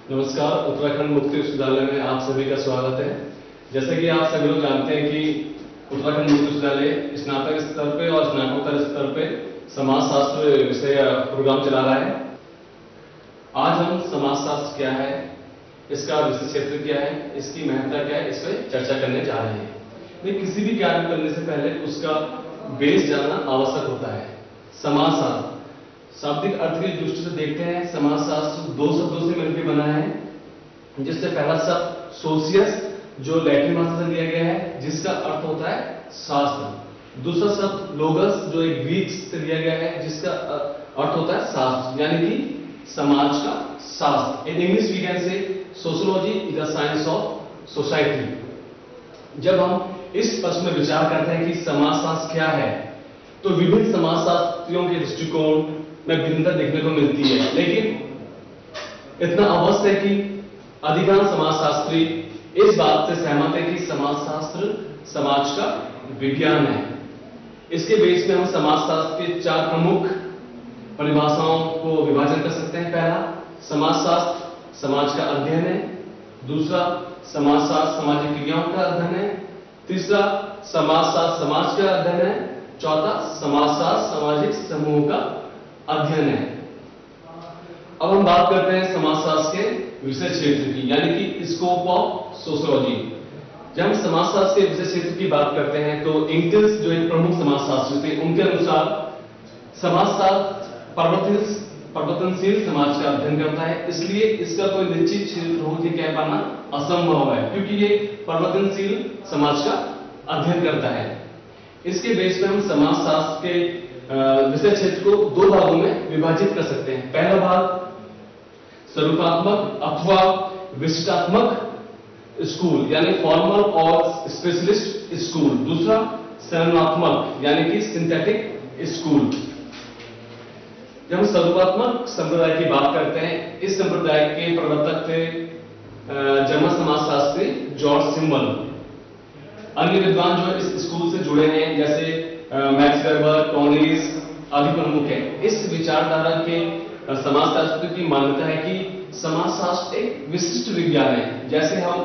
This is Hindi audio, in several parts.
नमस्कार, उत्तराखंड मुक्ति विश्वविद्यालय में आप सभी का स्वागत है। जैसे कि आप सभी लोग जानते हैं कि उत्तराखंड मुक्ति विश्वविद्यालय स्नातक स्तर पे और स्नातकोत्तर स्तर पे समाजशास्त्र विषय प्रोग्राम चला रहा है। आज हम समाजशास्त्र क्या है, इसका विषय क्षेत्र क्या है, इसकी महत्ता क्या है, इस पर चर्चा करने जा रहे हैं। किसी भी कार्य करने से पहले उसका बेस जानना आवश्यक होता है। समाजशास्त्र शाब्दिक अर्थ की दृष्टि से देखते हैं, समाजशास्त्र दो शब्दों से मिलकर बना है, जिससे पहला शब्द सोशियस जो लैटिन भाषा से लिया गया है, जिसका अर्थ होता है शास्त्र। दूसरा शब्द लोगस जो एक ग्रीक से लिया गया है, जिसका अर्थ होता है शास्त्र, यानी कि समाज का शास्त्र। In English we can say sociology is the science of society. जब हम इस प्रश्न में विचार करते हैं कि समाजशास्त्र क्या है, तो विभिन्न समाजशास्त्रियों के दृष्टिकोण में भिन्नता देखने को मिलती है, लेकिन इतना अवश्य है कि अधिकांश समाजशास्त्री इस बात से सहमत है कि समाजशास्त्र समाज का विज्ञान है। इसके बेस में हम समाजशास्त्र के चार प्रमुख परिभाषाओं को विभाजन कर सकते हैं। पहला, समाजशास्त्र समाज का अध्ययन है। दूसरा, समाजशास्त्र सामाजिक क्रियाओं का अध्ययन है। तीसरा, समाजशास्त्र समाज का अध्ययन है। चौथा, समाजशास्त्र सामाजिक समूह का अध्ययन है। अब हम बात करते हैं समाजशास्त्र के विषय क्षेत्र की, यानी कि स्कोप ऑफ सोशियोलॉजी। जब हम समाजशास्त्र के विषय क्षेत्र की बात करते हैं तो इंग्लिश जो एक प्रमुख समाजशास्त्री थे, उनके अनुसार समाजशास्त्र परिवर्तनशील समाज का अध्ययन करता है, इसलिए इसका कोई निश्चित क्षेत्र हो के कह पाना असंभव है, क्योंकि ये परिवर्तनशील समाज का अध्ययन करता है। इसके बेस में हम समाजशास्त्र के विषय क्षेत्र को दो भागों में विभाजित कर सकते हैं। पहला भाग स्वरूपात्मक अथवा विशिष्टात्मक स्कूल, यानी फॉर्मल और स्पेशलिस्ट स्कूल। दूसरा, संरचनात्मक यानी कि सिंथेटिक स्कूल। जब हम स्वरूपात्मक संप्रदाय की बात करते हैं, इस संप्रदाय के प्रवर्तक थे जर्मन समाजशास्त्री जॉर्ज सिम्बल। अन्य विद्वान जो इस स्कूल से जुड़े हैं, जैसे मैक्स वेबर, टोनीस आदि प्रमुख हैं। इस विचारधारा के समाजशास्त्र की मान्यता है कि समाजशास्त्र एक विशिष्ट विज्ञान है। जैसे हम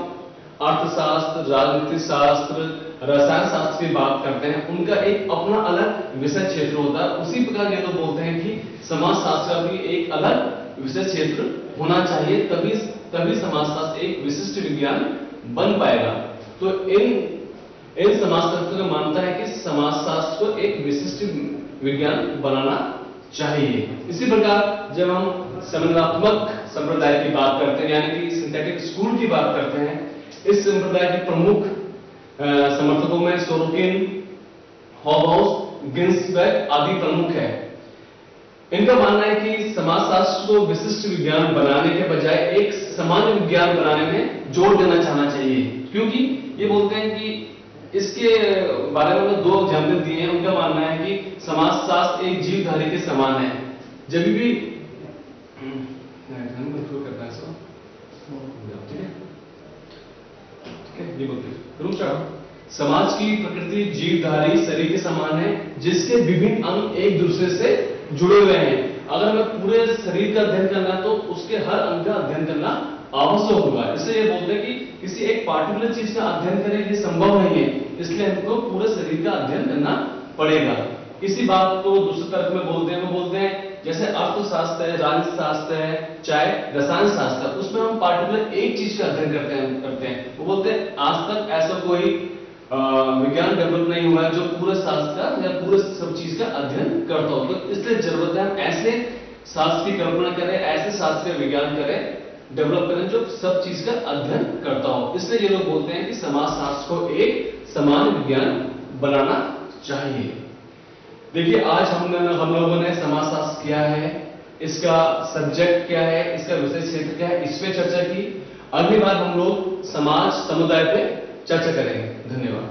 अर्थशास्त्र, राजनीति शास्त्र, रसायन शास्त्र की बात करते हैं, उनका एक अपना अलग विषय क्षेत्र होता है। उसी प्रकार ये लोग बोलते हैं कि समाजशास्त्र का भी एक अलग विषय क्षेत्र होना चाहिए, तभी समाजशास्त्र एक विशिष्ट विज्ञान बन पाएगा। तो इन समाजशास्त्रियों का मानता है कि समाजशास्त्र को एक विशिष्ट विज्ञान बनाना चाहिए। इसी प्रकार जब हम संरचनात्मक संप्रदाय की बात करते हैं, यानी कि सिंथेटिक स्कूल की बात करते हैं, इस संप्रदाय के प्रमुख समर्थकों में सोरोकिन, हॉबहाउस, गिन्सबर्ग आदि प्रमुख है। इनका मानना है कि समाजशास्त्र को विशिष्ट विज्ञान बनाने के बजाय एक सामान्य विज्ञान बनाने में जोर देना चाहना चाहिए, क्योंकि ये बोलते हैं कि इसके बारे में दो एग्जाम्पल दिए हैं। उनका मानना है कि समाजशास्त्र एक जीवधारी के समान है। जब भी करता है सो ठीक है, समाज की प्रकृति जीवधारी शरीर के समान है, जिसके विभिन्न अंग एक दूसरे से जुड़े हुए हैं। अगर हमें पूरे शरीर का अध्ययन करना है तो उसके हर अंग का अध्ययन करना आवश्यक होगा। इसलिए ये बोलते हैं कि किसी एक पार्टिकुलर चीज का अध्ययन करें ये संभव नहीं है, इसलिए हमको पूरे शरीर का अध्ययन करना पड़ेगा। इसी बात को दूसरे तर्क में बोलते हैं जैसे अर्थशास्त्र है, राजनीति शास्त्र है, चाहे रसायन शास्त्र, उसमें हम पार्टिकुलर एक चीज का अध्ययन करते हैं। वो बोलते हैं आज तक ऐसा कोई विज्ञान डेवलप नहीं हुआ है जो पूरे शास्त्र का या पूरे सब चीज का अध्ययन करता हो। तो इसलिए जरूरत है हम ऐसे शास्त्र की कल्पना करें, ऐसे शास्त्रीय विज्ञान करें, डेवलप करें जो सब चीज का अध्ययन करता हो। इसलिए ये लोग बोलते हैं कि समाजशास्त्र को एक समान विज्ञान बनाना चाहिए। देखिए, आज हम लोगों ने समाजशास्त्र क्या है, इसका सब्जेक्ट क्या है, इसका विषय क्षेत्र क्या है, इस पे चर्चा की। अगली बार हम लोग समाज समुदाय पे चर्चा करेंगे। धन्यवाद।